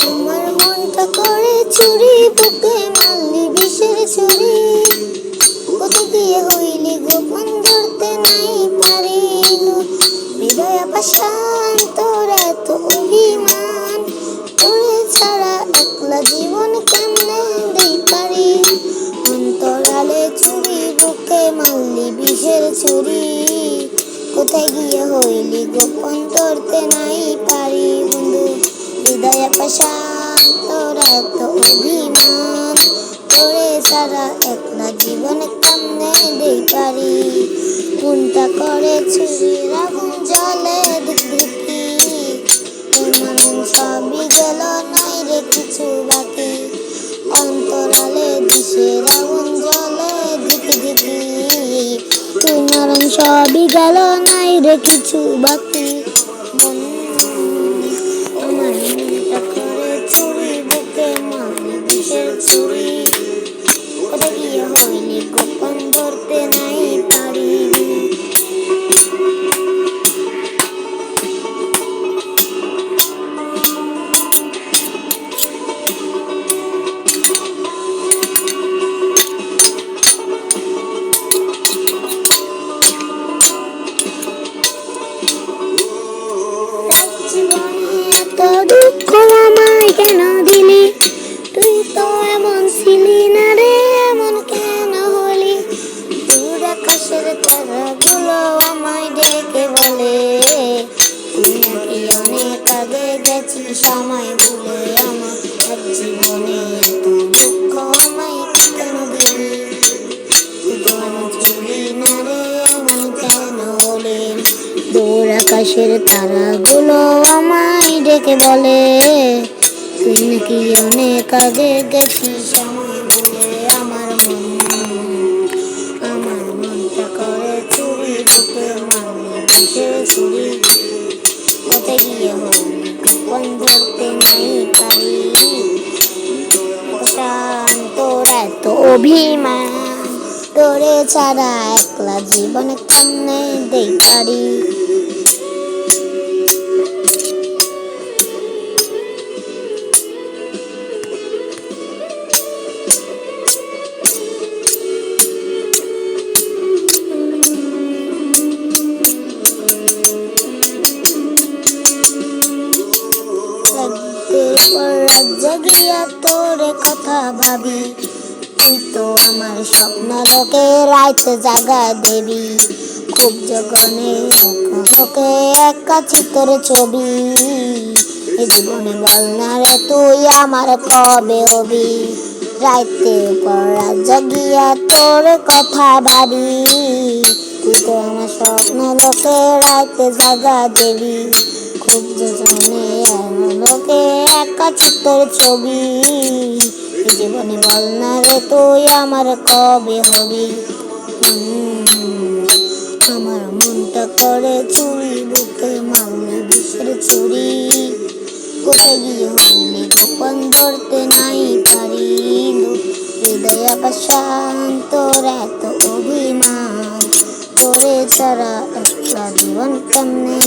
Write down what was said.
আমার মনটা করে চুরি, বুকে মারলি বিষের ছুরি। কোথায় গিয়ে হইলি গোপন ধরতে নাই পারি। হৃদয় পাষাণ তোর এত অভিমান, তোরে ছাড়া একলা জীবন কেমনে দেই পারি। অন্তরালে চুরি, বুকে মারলি বিষের ছুরি। কোথায় গিয়ে হইলি গোপন ধরতে নাই পারি। বন্ধু হৃদয় পাষাণ তোর এত অভিমান, তোরে ছাড়া একলা জীবন কেমনে দেই পারি। কোনটা করে চুরির আগুন জ্বলে দিকি, তোমার সবই গেল নাই রে কিছু বাকি। অন্তরালে দিশের আগুন জ্বলে দিকি দিকি, তুই নরম সবই গেল নাই রে কিছু বাকি। আমার মনটা করে চুরি, বুকে মারলি বিষের ছুরি। কোথায় গিয়ে হইলি গোপন ধরতে নাই পারি। জীবনে এত দুঃখ আমায় কেন দিলি, তুই তো এমন ছিলি না রে, এমন কেন হলি। দূর আকাশের তারাগুলো আমায় ডেকে বলে, তুই নাকি অনেক আগে গেছিস সময় ভুলে। আমার জীবনে এত দুঃখ আমায় কেন দিলি, তুই তো এমন ছিলি না রে, এমন কেন হলি। দূর আকাশের তারাগুলো আমায় ডেকে বলে, তুই নাকি অনেক আগে গেছিস সময় ভুলে। আমার মনটা করে চুরি, বুকে মারলি বিষের ছুরি। কোথায় গিয়ে হইলি গোপন ধরতে নাই পারি। তোর এত অভিমান, তোরে ছাড়া একলা জীবন কেমনে দেই পারি। রাতের পর রাত জাগিয়া তোরে কথা ভাবি, তুই তো আমার স্বপ্ন লোকে রাইতে জাগা দেবি। খুব জগনে লোকে একা চিত্র ছবি, এ জীবনে বল না রে তুই আমার কবে হবি। রাতের পর রাত জাগিয়া তোরে কথা ভাবি, তুই তো আমার স্বপ্ন লোকে রাইতে জাগা দেবি। খুব জগনে লোকে একা চিত্র ছবি, এই জীবনে বল না রে তুই আমার কবে হবি। আমার মনটা করে চুরি, বুকে মারলি বিষের ছুরি। কোথায় গিয়ে হইলি গোপন ধরতে নাই পারি। হৃদয় পাষাণ তোর এত অভিমান, তোরে ছাড়া একলা জীবন কেমনে